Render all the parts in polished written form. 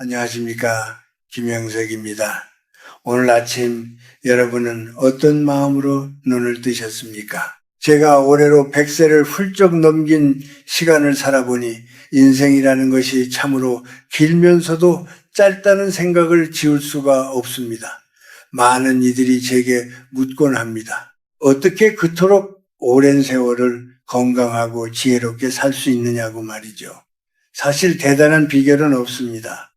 안녕하십니까. 김영석입니다. 오늘 아침 여러분은 어떤 마음으로 눈을 뜨셨습니까? 제가 올해로 100세를 훌쩍 넘긴 시간을 살아보니 인생이라는 것이 참으로 길면서도 짧다는 생각을 지울 수가 없습니다. 많은 이들이 제게 묻곤 합니다. 어떻게 그토록 오랜 세월을 건강하고 지혜롭게 살 수 있느냐고 말이죠. 사실 대단한 비결은 없습니다.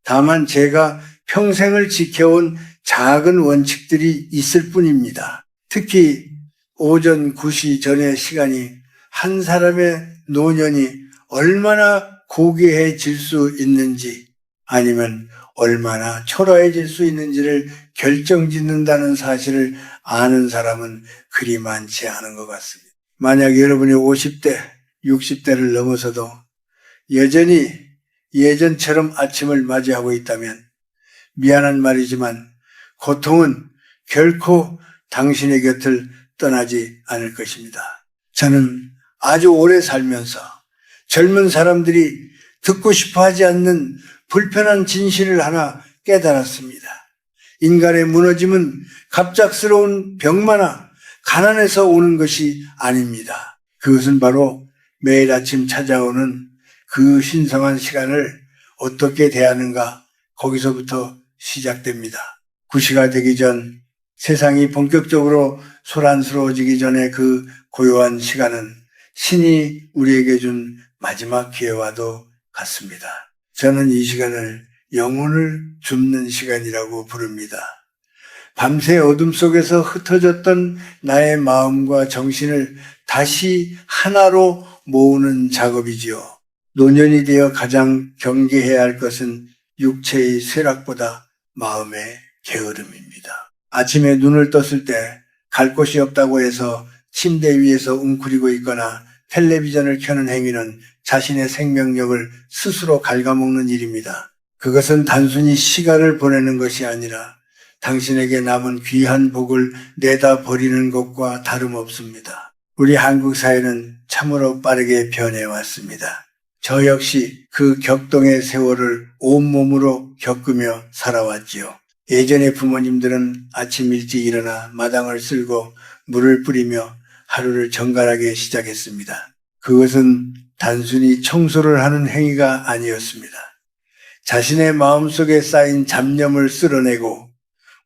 다만 제가 평생을 지켜온 작은 원칙들이 있을 뿐입니다. 특히 오전 9시 전의 시간이 한 사람의 노년이 얼마나 고귀해질 수 있는지 아니면 얼마나 초라해질 수 있는지를 결정짓는다는 사실을 아는 사람은 그리 많지 않은 것 같습니다. 만약 여러분이 50대, 60대를 넘어서도 여전히 예전처럼 아침을 맞이하고 있다면 미안한 말이지만 고통은 결코 당신의 곁을 떠나지 않을 것입니다. 저는 아주 오래 살면서 젊은 사람들이 듣고 싶어 하지 않는 불편한 진실을 하나 깨달았습니다. 인간의 무너짐은 갑작스러운 병마나 가난에서 오는 것이 아닙니다. 그것은 바로 매일 아침 찾아오는 그 신성한 시간을 어떻게 대하는가 거기서부터 시작됩니다. 9시가 되기 전 세상이 본격적으로 소란스러워지기 전에 그 고요한 시간은 신이 우리에게 준 마지막 기회와도 같습니다. 저는 이 시간을 영혼을 줍는 시간이라고 부릅니다. 밤새 어둠 속에서 흩어졌던 나의 마음과 정신을 다시 하나로 모으는 작업이지요. 노년이 되어 가장 경계해야 할 것은 육체의 쇠락보다 마음의 게으름입니다. 아침에 눈을 떴을 때 갈 곳이 없다고 해서 침대 위에서 웅크리고 있거나 텔레비전을 켜는 행위는 자신의 생명력을 스스로 갉아먹는 일입니다. 그것은 단순히 시간을 보내는 것이 아니라 당신에게 남은 귀한 복을 내다 버리는 것과 다름없습니다. 우리 한국 사회는 참으로 빠르게 변해왔습니다. 저 역시 그 격동의 세월을 온몸으로 겪으며 살아왔지요. 예전에 부모님들은 아침 일찍 일어나 마당을 쓸고 물을 뿌리며 하루를 정갈하게 시작했습니다. 그것은 단순히 청소를 하는 행위가 아니었습니다. 자신의 마음속에 쌓인 잡념을 쓸어내고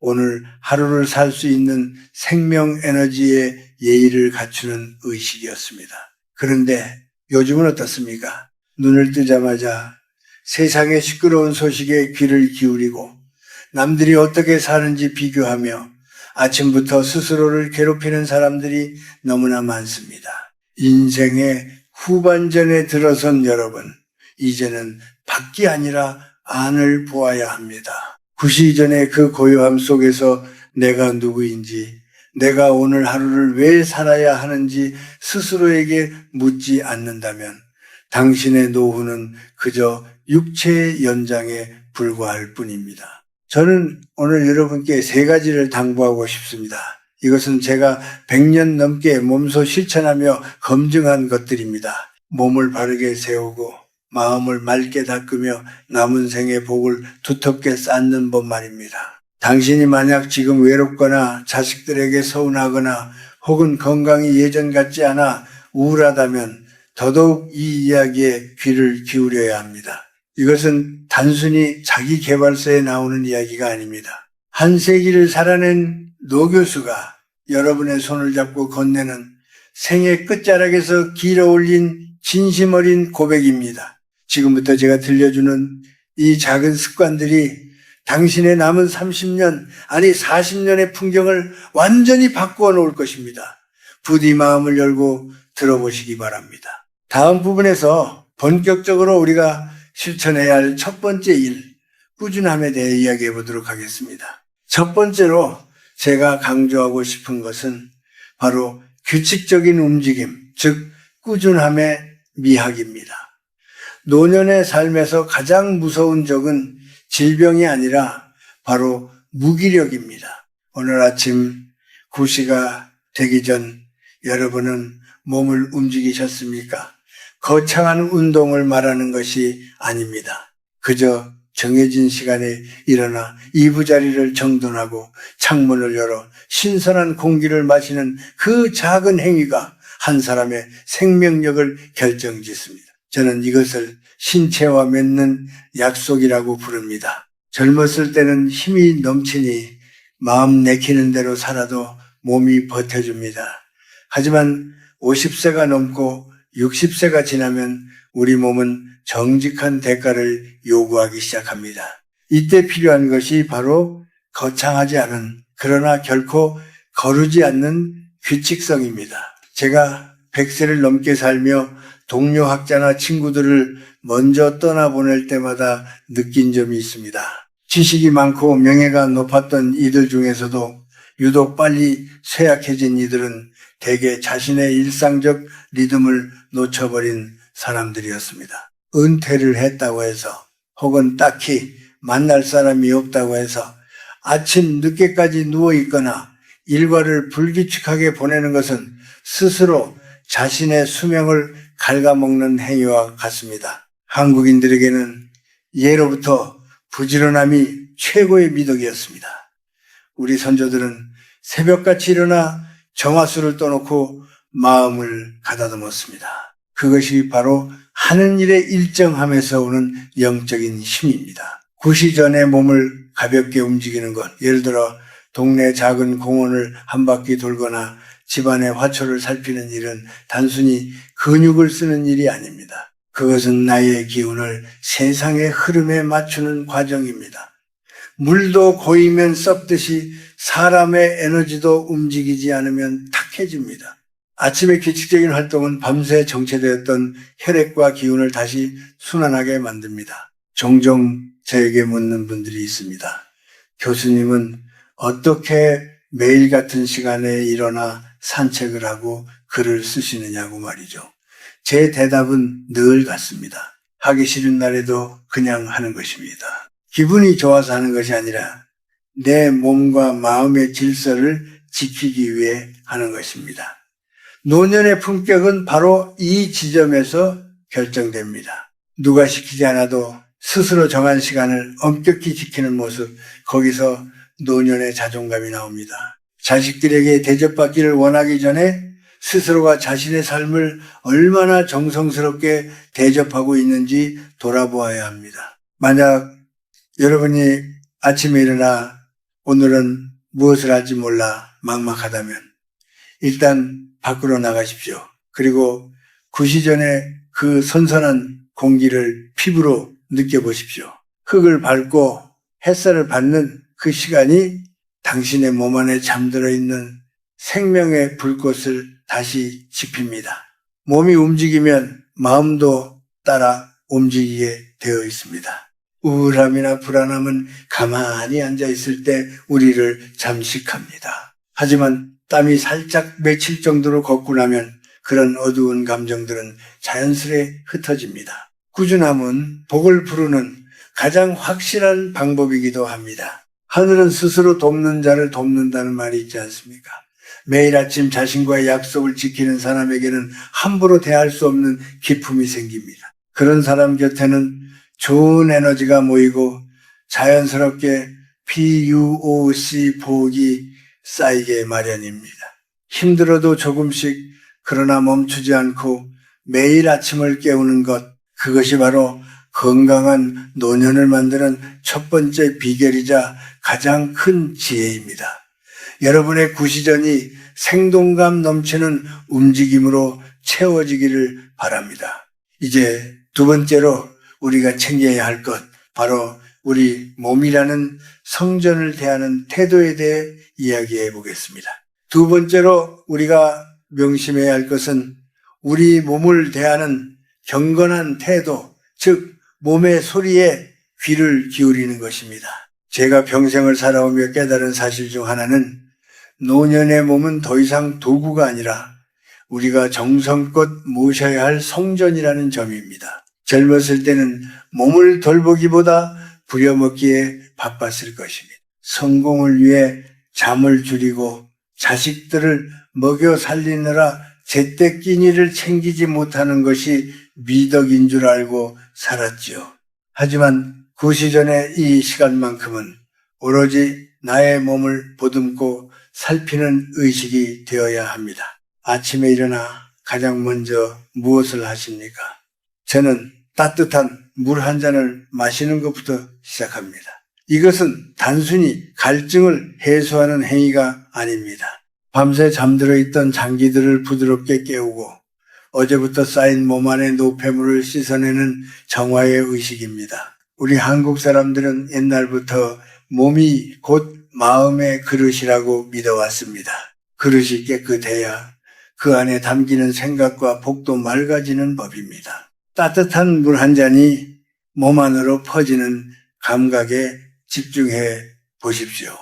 오늘 하루를 살 수 있는 생명 에너지의 예의를 갖추는 의식이었습니다. 그런데 요즘은 어떻습니까? 눈을 뜨자마자 세상의 시끄러운 소식에 귀를 기울이고 남들이 어떻게 사는지 비교하며 아침부터 스스로를 괴롭히는 사람들이 너무나 많습니다. 인생의 후반전에 들어선 여러분, 이제는 밖이 아니라 안을 보아야 합니다. 9시 전의 그 고요함 속에서 내가 누구인지, 내가 오늘 하루를 왜 살아야 하는지 스스로에게 묻지 않는다면 당신의 노후는 그저 육체의 연장에 불과할 뿐입니다. 저는 오늘 여러분께 3가지를 당부하고 싶습니다. 이것은 제가 100년 넘게 몸소 실천하며 검증한 것들입니다. 몸을 바르게 세우고 마음을 맑게 닦으며 남은 생의 복을 두텁게 쌓는 법 말입니다. 당신이 만약 지금 외롭거나 자식들에게 서운하거나 혹은 건강이 예전 같지 않아 우울하다면 더더욱 이 이야기에 귀를 기울여야 합니다. 이것은 단순히 자기 개발서에 나오는 이야기가 아닙니다. 한 세기를 살아낸 노 교수가 여러분의 손을 잡고 건네는 생의 끝자락에서 길어 올린 진심 어린 고백입니다. 지금부터 제가 들려주는 이 작은 습관들이 당신의 남은 30년, 아니 40년의 풍경을 완전히 바꾸어 놓을 것입니다. 부디 마음을 열고 들어보시기 바랍니다. 다음 부분에서 본격적으로 우리가 실천해야 할 첫 번째 일, 꾸준함에 대해 이야기해 보도록 하겠습니다. 첫 번째로 제가 강조하고 싶은 것은 바로 규칙적인 움직임, 즉 꾸준함의 미학입니다. 노년의 삶에서 가장 무서운 적은 질병이 아니라 바로 무기력입니다. 오늘 아침 9시가 되기 전 여러분은 몸을 움직이셨습니까? 거창한 운동을 말하는 것이 아닙니다. 그저 정해진 시간에 일어나 이부자리를 정돈하고 창문을 열어 신선한 공기를 마시는 그 작은 행위가 한 사람의 생명력을 결정짓습니다. 저는 이것을 신체와 맺는 약속이라고 부릅니다. 젊었을 때는 힘이 넘치니 마음 내키는 대로 살아도 몸이 버텨줍니다. 하지만 50세가 넘고 60세가 지나면 우리 몸은 정직한 대가를 요구하기 시작합니다. 이때 필요한 것이 바로 거창하지 않은, 그러나 결코 거르지 않는 규칙성입니다. 제가 100세를 넘게 살며 동료 학자나 친구들을 먼저 떠나보낼 때마다 느낀 점이 있습니다. 지식이 많고 명예가 높았던 이들 중에서도 유독 빨리 쇠약해진 이들은 대개 자신의 일상적 리듬을 놓쳐버린 사람들이었습니다. 은퇴를 했다고 해서 혹은 딱히 만날 사람이 없다고 해서 아침 늦게까지 누워있거나 일과를 불규칙하게 보내는 것은 스스로 자신의 수명을 갉아먹는 행위와 같습니다. 한국인들에게는 예로부터 부지런함이 최고의 미덕이었습니다. 우리 선조들은 새벽같이 일어나 정화수를 떠놓고 마음을 가다듬었습니다. 그것이 바로 하는 일에 일정함에서 오는 영적인 힘입니다. 구시 전에 몸을 가볍게 움직이는 것, 예를 들어 동네 작은 공원을 한 바퀴 돌거나 집안의 화초를 살피는 일은 단순히 근육을 쓰는 일이 아닙니다. 그것은 나의 기운을 세상의 흐름에 맞추는 과정입니다. 물도 고이면 썩듯이 사람의 에너지도 움직이지 않으면 탁해집니다. 아침의 규칙적인 활동은 밤새 정체되었던 혈액과 기운을 다시 순환하게 만듭니다. 종종 저에게 묻는 분들이 있습니다. 교수님은 어떻게 매일 같은 시간에 일어나 산책을 하고 글을 쓰시느냐고 말이죠. 제 대답은 늘 같습니다. 하기 싫은 날에도 그냥 하는 것입니다. 기분이 좋아서 하는 것이 아니라 내 몸과 마음의 질서를 지키기 위해 하는 것입니다. 노년의 품격은 바로 이 지점에서 결정됩니다. 누가 시키지 않아도 스스로 정한 시간을 엄격히 지키는 모습, 거기서 노년의 자존감이 나옵니다. 자식들에게 대접받기를 원하기 전에 스스로가 자신의 삶을 얼마나 정성스럽게 대접하고 있는지 돌아보아야 합니다. 만약 여러분이 아침에 일어나 오늘은 무엇을 할지 몰라 막막하다면 일단 밖으로 나가십시오. 그리고 구시 전에 그 선선한 공기를 피부로 느껴보십시오. 흙을 밟고 햇살을 받는 그 시간이 당신의 몸 안에 잠들어 있는 생명의 불꽃을 다시 지핍니다. 몸이 움직이면 마음도 따라 움직이게 되어 있습니다. 우울함이나 불안함은 가만히 앉아 있을 때 우리를 잠식합니다. 하지만 땀이 살짝 맺힐 정도로 걷고 나면 그런 어두운 감정들은 자연스레 흩어집니다. 꾸준함은 복을 부르는 가장 확실한 방법이기도 합니다. 하늘은 스스로 돕는 자를 돕는다는 말이 있지 않습니까? 매일 아침 자신과의 약속을 지키는 사람에게는 함부로 대할 수 없는 기쁨이 생깁니다. 그런 사람 곁에는 좋은 에너지가 모이고 자연스럽게 PUOC 복이 쌓이게 마련입니다. 힘들어도 조금씩 그러나 멈추지 않고 매일 아침을 깨우는 것, 그것이 바로 건강한 노년을 만드는 첫 번째 비결이자 가장 큰 지혜입니다. 여러분의 구시전이 생동감 넘치는 움직임으로 채워지기를 바랍니다. 이제 두 번째로 우리가 챙겨야 할 것, 바로 우리 몸이라는 성전을 대하는 태도에 대해 이야기해 보겠습니다. 두 번째로 우리가 명심해야 할 것은 우리 몸을 대하는 경건한 태도, 즉 몸의 소리에 귀를 기울이는 것입니다. 제가 평생을 살아오며 깨달은 사실 중 하나는 노년의 몸은 더 이상 도구가 아니라 우리가 정성껏 모셔야 할 성전이라는 점입니다. 젊었을 때는 몸을 돌보기보다 부려먹기에 바빴을 것입니다. 성공을 위해 잠을 줄이고 자식들을 먹여 살리느라 제때 끼니를 챙기지 못하는 것이 미덕인 줄 알고 살았지요. 하지만 구시전의 이 시간만큼은 오로지 나의 몸을 보듬고 살피는 의식이 되어야 합니다. 아침에 일어나 가장 먼저 무엇을 하십니까? 저는 따뜻한 물 한 잔을 마시는 것부터 시작합니다. 이것은 단순히 갈증을 해소하는 행위가 아닙니다. 밤새 잠들어 있던 장기들을 부드럽게 깨우고 어제부터 쌓인 몸 안의 노폐물을 씻어내는 정화의 의식입니다. 우리 한국 사람들은 옛날부터 몸이 곧 마음의 그릇이라고 믿어왔습니다. 그릇이 깨끗해야 그 안에 담기는 생각과 복도 맑아지는 법입니다. 따뜻한 물 한 잔이 몸 안으로 퍼지는 감각에 집중해 보십시오.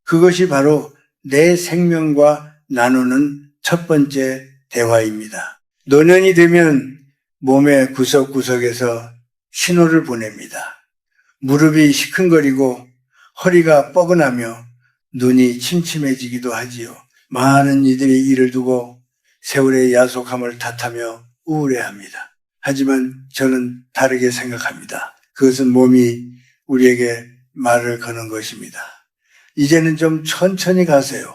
그것이 바로 내 생명과 나누는 첫 번째 대화입니다. 노년이 되면 몸의 구석구석에서 신호를 보냅니다. 무릎이 시큰거리고 허리가 뻐근하며 눈이 침침해지기도 하지요. 많은 이들이 이를 두고 세월의 야속함을 탓하며 우울해합니다. 하지만 저는 다르게 생각합니다. 그것은 몸이 우리에게 말을 거는 것입니다. 이제는 좀 천천히 가세요.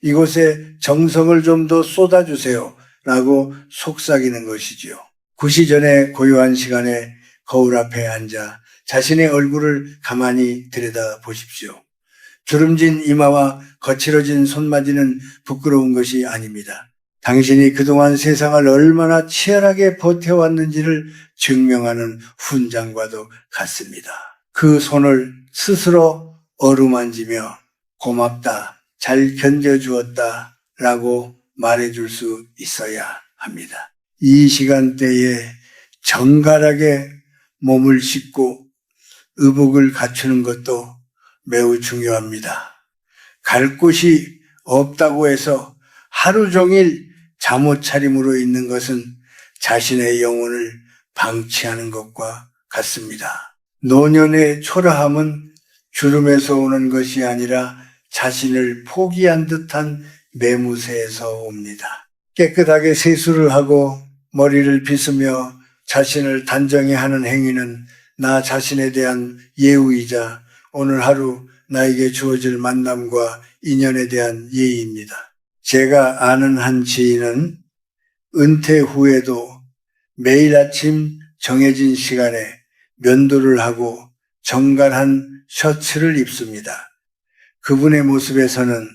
이곳에 정성을 좀 더 쏟아주세요. 라고 속삭이는 것이지요. 구시전의 고요한 시간에 거울 앞에 앉아 자신의 얼굴을 가만히 들여다 보십시오. 주름진 이마와 거칠어진 손마디는 부끄러운 것이 아닙니다. 당신이 그동안 세상을 얼마나 치열하게 버텨왔는지를 증명하는 훈장과도 같습니다. 그 손을 스스로 어루만지며 고맙다, 잘 견뎌주었다 라고 말해줄 수 있어야 합니다. 이 시간대에 정갈하게 몸을 씻고 의복을 갖추는 것도 매우 중요합니다. 갈 곳이 없다고 해서 하루 종일 잠옷차림으로 있는 것은 자신의 영혼을 방치하는 것과 같습니다. 노년의 초라함은 주름에서 오는 것이 아니라 자신을 포기한 듯한 매무새에서 옵니다. 깨끗하게 세수를 하고 머리를 빗으며 자신을 단정히 하는 행위는 나 자신에 대한 예우이자 오늘 하루 나에게 주어질 만남과 인연에 대한 예의입니다. 제가 아는 한 지인은 은퇴 후에도 매일 아침 정해진 시간에 면도를 하고 정갈한 셔츠를 입습니다. 그분의 모습에서는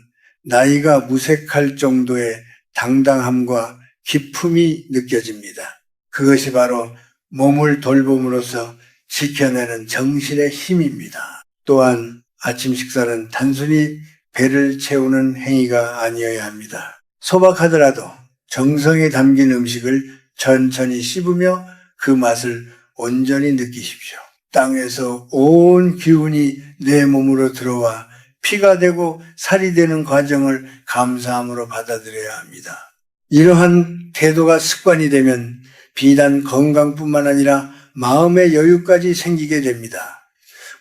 나이가 무색할 정도의 당당함과 기품이 느껴집니다. 그것이 바로 몸을 돌봄으로써 지켜내는 정신의 힘입니다. 또한 아침 식사는 단순히 배를 채우는 행위가 아니어야 합니다. 소박하더라도 정성이 담긴 음식을 천천히 씹으며 그 맛을 온전히 느끼십시오. 땅에서 온 기운이 내 몸으로 들어와 피가 되고 살이 되는 과정을 감사함으로 받아들여야 합니다. 이러한 태도가 습관이 되면 비단 건강뿐만 아니라 마음의 여유까지 생기게 됩니다.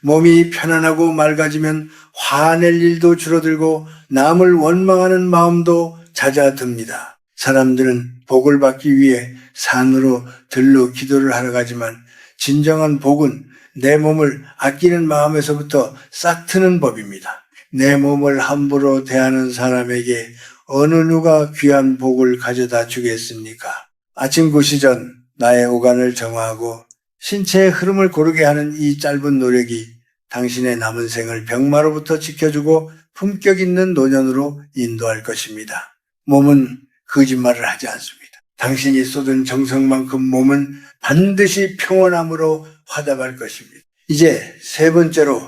몸이 편안하고 맑아지면 화낼 일도 줄어들고 남을 원망하는 마음도 잦아듭니다. 사람들은 복을 받기 위해 산으로 들로 기도를 하러 가지만 진정한 복은 내 몸을 아끼는 마음에서부터 싹트는 법입니다. 내 몸을 함부로 대하는 사람에게 어느 누가 귀한 복을 가져다 주겠습니까? 아침 구시 전 나의 오간을 정화하고 신체의 흐름을 고르게 하는 이 짧은 노력이 당신의 남은 생을 병마로부터 지켜주고 품격 있는 노년으로 인도할 것입니다. 몸은 거짓말을 하지 않습니다. 당신이 쏟은 정성만큼 몸은 반드시 평온함으로 화답할 것입니다. 이제 세 번째로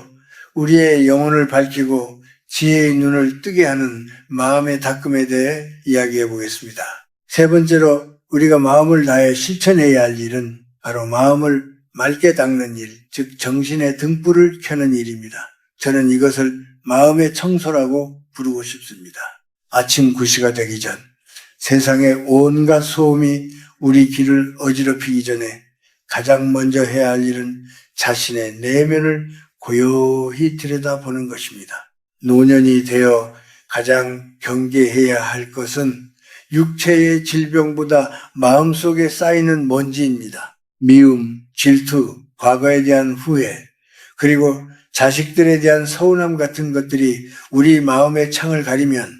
우리의 영혼을 밝히고 지혜의 눈을 뜨게 하는 마음의 닦음에 대해 이야기해 보겠습니다. 세 번째로 우리가 마음을 다해 실천해야 할 일은 바로 마음을 맑게 닦는 일, 즉 정신의 등불을 켜는 일입니다. 저는 이것을 마음의 청소라고 부르고 싶습니다. 아침 9시가 되기 전 세상의 온갖 소음이 우리 귀를 어지럽히기 전에 가장 먼저 해야 할 일은 자신의 내면을 고요히 들여다보는 것입니다. 노년이 되어 가장 경계해야 할 것은 육체의 질병보다 마음속에 쌓이는 먼지입니다. 미움, 질투, 과거에 대한 후회, 그리고 자식들에 대한 서운함 같은 것들이 우리 마음의 창을 가리면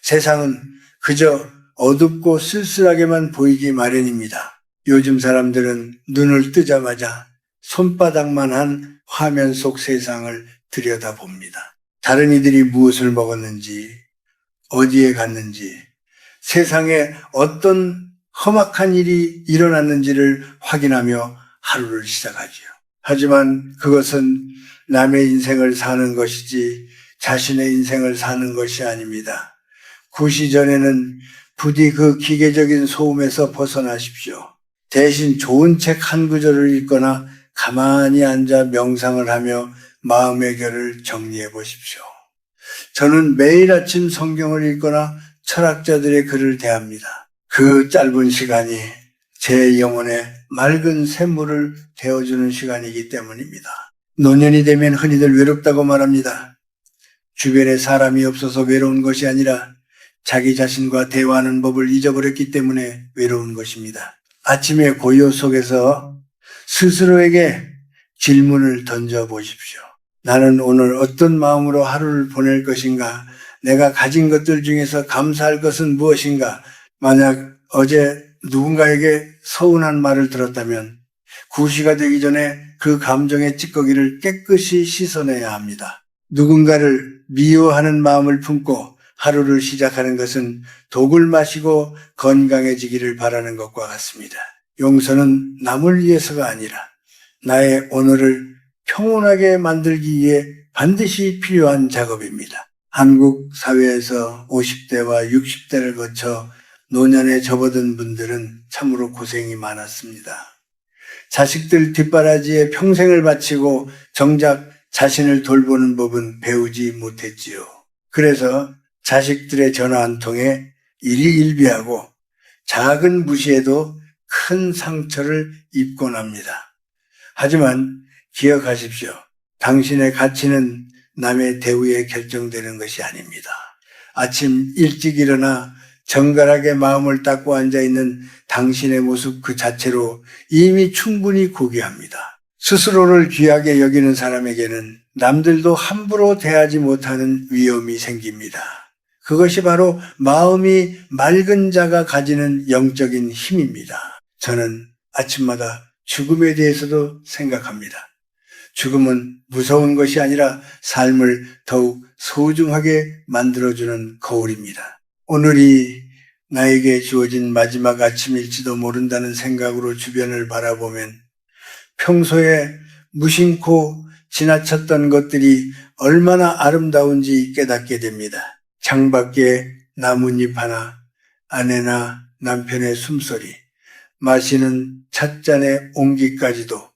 세상은 그저 어둡고 쓸쓸하게만 보이기 마련입니다. 요즘 사람들은 눈을 뜨자마자 손바닥만한 화면 속 세상을 들여다봅니다. 다른 이들이 무엇을 먹었는지, 어디에 갔는지, 세상에 어떤 험악한 일이 일어났는지를 확인하며 하루를 시작하지요. 하지만 그것은 남의 인생을 사는 것이지 자신의 인생을 사는 것이 아닙니다. 구시 전에는 부디 그 기계적인 소음에서 벗어나십시오. 대신 좋은 책 한 구절을 읽거나 가만히 앉아 명상을 하며 마음의 결을 정리해 보십시오. 저는 매일 아침 성경을 읽거나 철학자들의 글을 대합니다. 그 짧은 시간이 제 영혼에 맑은 샘물을 데워주는 시간이기 때문입니다. 노년이 되면 흔히들 외롭다고 말합니다. 주변에 사람이 없어서 외로운 것이 아니라 자기 자신과 대화하는 법을 잊어버렸기 때문에 외로운 것입니다. 아침의 고요 속에서 스스로에게 질문을 던져보십시오. 나는 오늘 어떤 마음으로 하루를 보낼 것인가? 내가 가진 것들 중에서 감사할 것은 무엇인가? 만약 어제 누군가에게 서운한 말을 들었다면 구시가 되기 전에 그 감정의 찌꺼기를 깨끗이 씻어내야 합니다. 누군가를 미워하는 마음을 품고 하루를 시작하는 것은 독을 마시고 건강해지기를 바라는 것과 같습니다. 용서는 남을 위해서가 아니라 나의 오늘을 평온하게 만들기 위해 반드시 필요한 작업입니다. 한국 사회에서 50대와 60대를 거쳐 노년에 접어든 분들은 참으로 고생이 많았습니다. 자식들 뒷바라지에 평생을 바치고 정작 자신을 돌보는 법은 배우지 못했지요. 그래서 자식들의 전화 한 통에 일희일비하고 작은 무시에도 큰 상처를 입곤 합니다. 하지만 기억하십시오. 당신의 가치는 남의 대우에 결정되는 것이 아닙니다. 아침 일찍 일어나 정갈하게 마음을 닦고 앉아있는 당신의 모습 그 자체로 이미 충분히 고귀합니다. 스스로를 귀하게 여기는 사람에게는 남들도 함부로 대하지 못하는 위험이 생깁니다. 그것이 바로 마음이 맑은 자가 가지는 영적인 힘입니다. 저는 아침마다 죽음에 대해서도 생각합니다. 죽음은 무서운 것이 아니라 삶을 더욱 소중하게 만들어주는 거울입니다. 오늘이 나에게 주어진 마지막 아침일지도 모른다는 생각으로 주변을 바라보면 평소에 무심코 지나쳤던 것들이 얼마나 아름다운지 깨닫게 됩니다. 창밖에 나뭇잎 하나, 아내나 남편의 숨소리, 마시는 찻잔의 온기까지도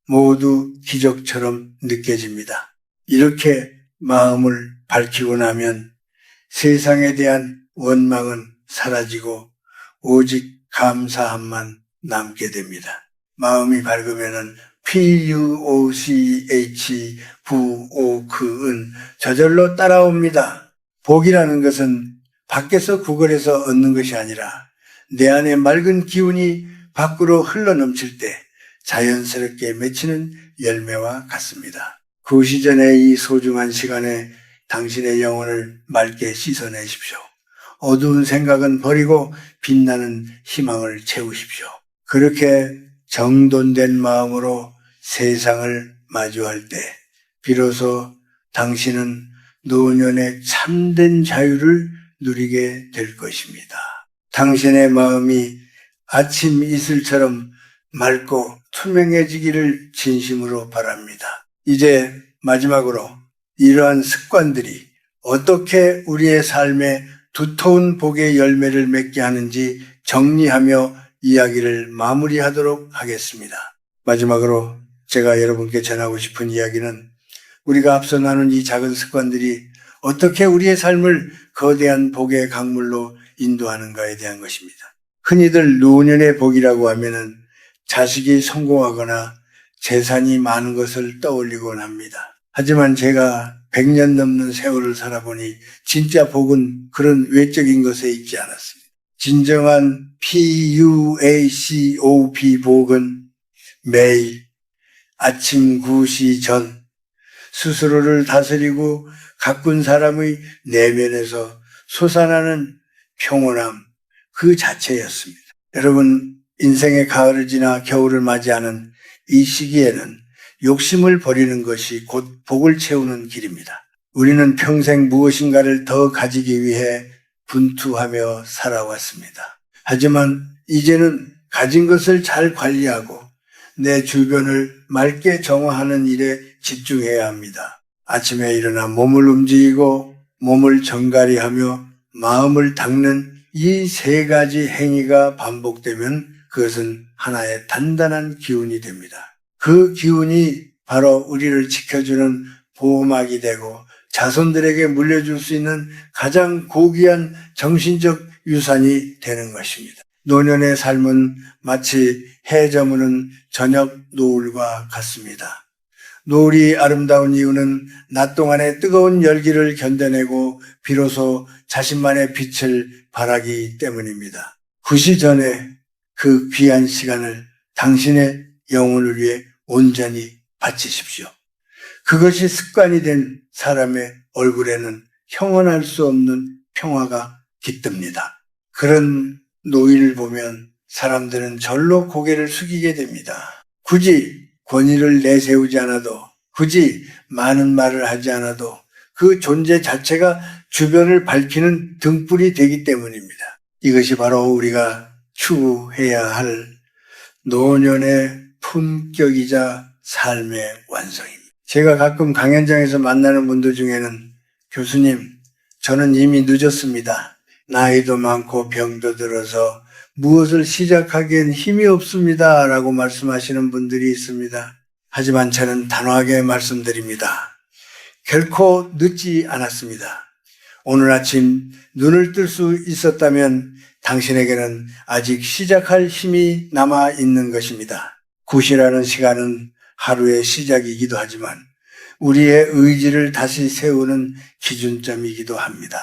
모두 기적처럼 느껴집니다. 이렇게 마음을 밝히고 나면 세상에 대한 원망은 사라지고 오직 감사함만 남게 됩니다. 마음이 밝으면은 PUOCH, 부오크은 저절로 따라옵니다. 복이라는 것은 밖에서 구걸해서 얻는 것이 아니라 내 안에 맑은 기운이 밖으로 흘러넘칠 때 자연스럽게 맺히는 열매와 같습니다. 구시 전의 이 소중한 시간에 당신의 영혼을 맑게 씻어내십시오. 어두운 생각은 버리고 빛나는 희망을 채우십시오. 그렇게 정돈된 마음으로 세상을 마주할 때 비로소 당신은 노년의 참된 자유를 누리게 될 것입니다. 당신의 마음이 아침 이슬처럼 맑고 투명해지기를 진심으로 바랍니다. 이제 마지막으로 이러한 습관들이 어떻게 우리의 삶에 두터운 복의 열매를 맺게 하는지 정리하며 이야기를 마무리하도록 하겠습니다. 마지막으로 제가 여러분께 전하고 싶은 이야기는 우리가 앞서 나눈 이 작은 습관들이 어떻게 우리의 삶을 거대한 복의 강물로 인도하는가에 대한 것입니다. 흔히들 노년의 복이라고 하면은 자식이 성공하거나 재산이 많은 것을 떠올리곤 합니다. 하지만 제가 100년 넘는 세월을 살아보니 진짜 복은 그런 외적인 것에 있지 않았습니다. 진정한 PUACOP 복은 매일 아침 9시 전 스스로를 다스리고 가꾼 사람의 내면에서 솟아나는 평온함 그 자체였습니다. 여러분, 인생의 가을을 지나 겨울을 맞이하는 이 시기에는 욕심을 버리는 것이 곧 복을 채우는 길입니다. 우리는 평생 무엇인가를 더 가지기 위해 분투하며 살아왔습니다. 하지만 이제는 가진 것을 잘 관리하고 내 주변을 맑게 정화하는 일에 집중해야 합니다. 아침에 일어나 몸을 움직이고 몸을 정갈이하며 마음을 닦는 이 세 가지 행위가 반복되면 그것은 하나의 단단한 기운이 됩니다. 그 기운이 바로 우리를 지켜주는 보호막이 되고 자손들에게 물려줄 수 있는 가장 고귀한 정신적 유산이 되는 것입니다. 노년의 삶은 마치 해 저무는 저녁 노을과 같습니다. 노을이 아름다운 이유는 낮 동안의 뜨거운 열기를 견뎌내고 비로소 자신만의 빛을 발하기 때문입니다. 9시 전에 그 귀한 시간을 당신의 영혼을 위해 온전히 바치십시오. 그것이 습관이 된 사람의 얼굴에는 형언할 수 없는 평화가 깃듭니다. 그런 노인을 보면 사람들은 절로 고개를 숙이게 됩니다. 굳이 권위를 내세우지 않아도, 굳이 많은 말을 하지 않아도 그 존재 자체가 주변을 밝히는 등불이 되기 때문입니다. 이것이 바로 우리가 추구해야 할 노년의 품격이자 삶의 완성입니다. 제가 가끔 강연장에서 만나는 분들 중에는 교수님, 저는 이미 늦었습니다. 나이도 많고 병도 들어서 무엇을 시작하기엔 힘이 없습니다. 라고 말씀하시는 분들이 있습니다. 하지만 저는 단호하게 말씀드립니다. 결코 늦지 않았습니다. 오늘 아침 눈을 뜰 수 있었다면 당신에게는 아직 시작할 힘이 남아 있는 것입니다. 9시라는 시간은 하루의 시작이기도 하지만 우리의 의지를 다시 세우는 기준점이기도 합니다.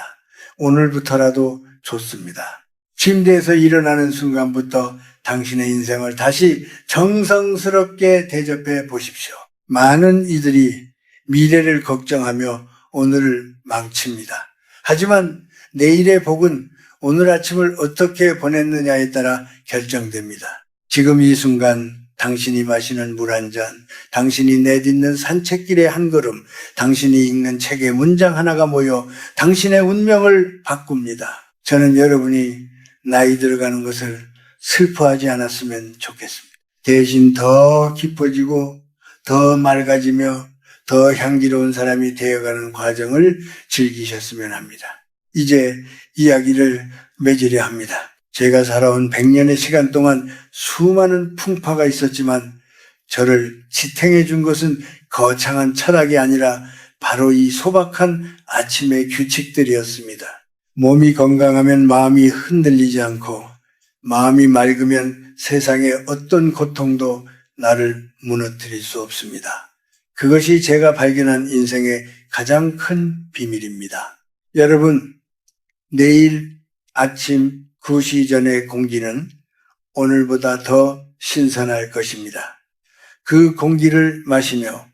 오늘부터라도 좋습니다. 침대에서 일어나는 순간부터 당신의 인생을 다시 정성스럽게 대접해 보십시오. 많은 이들이 미래를 걱정하며 오늘을 망칩니다. 하지만 내일의 복은 오늘 아침을 어떻게 보냈느냐에 따라 결정됩니다. 지금 이 순간 당신이 마시는 물 한 잔, 당신이 내딛는 산책길의 한 걸음, 당신이 읽는 책의 문장 하나가 모여 당신의 운명을 바꿉니다. 저는 여러분이 나이 들어가는 것을 슬퍼하지 않았으면 좋겠습니다. 대신 더 깊어지고 더 맑아지며 더 향기로운 사람이 되어가는 과정을 즐기셨으면 합니다. 이제 이야기를 맺으려 합니다. 제가 살아온 100년의 시간 동안 수많은 풍파가 있었지만 저를 지탱해 준 것은 거창한 철학이 아니라 바로 이 소박한 아침의 규칙들이었습니다. 몸이 건강하면 마음이 흔들리지 않고 마음이 맑으면 세상의 어떤 고통도 나를 무너뜨릴 수 없습니다. 그것이 제가 발견한 인생의 가장 큰 비밀입니다. 여러분, 내일 아침 9시 전의 공기는 오늘보다 더 신선할 것입니다. 그 공기를 마시며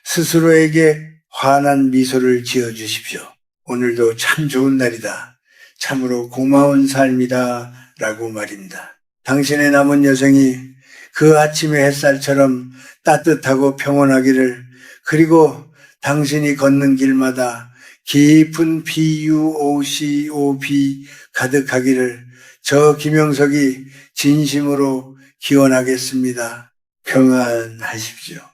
스스로에게 환한 미소를 지어주십시오. 오늘도 참 좋은 날이다. 참으로 고마운 삶이다. 라고 말입니다. 당신의 남은 여생이 그 아침의 햇살처럼 따뜻하고 평온하기를, 그리고 당신이 걷는 길마다 깊은 BUOCOB 가득하기를 저 김영석이 진심으로 기원하겠습니다. 평안하십시오.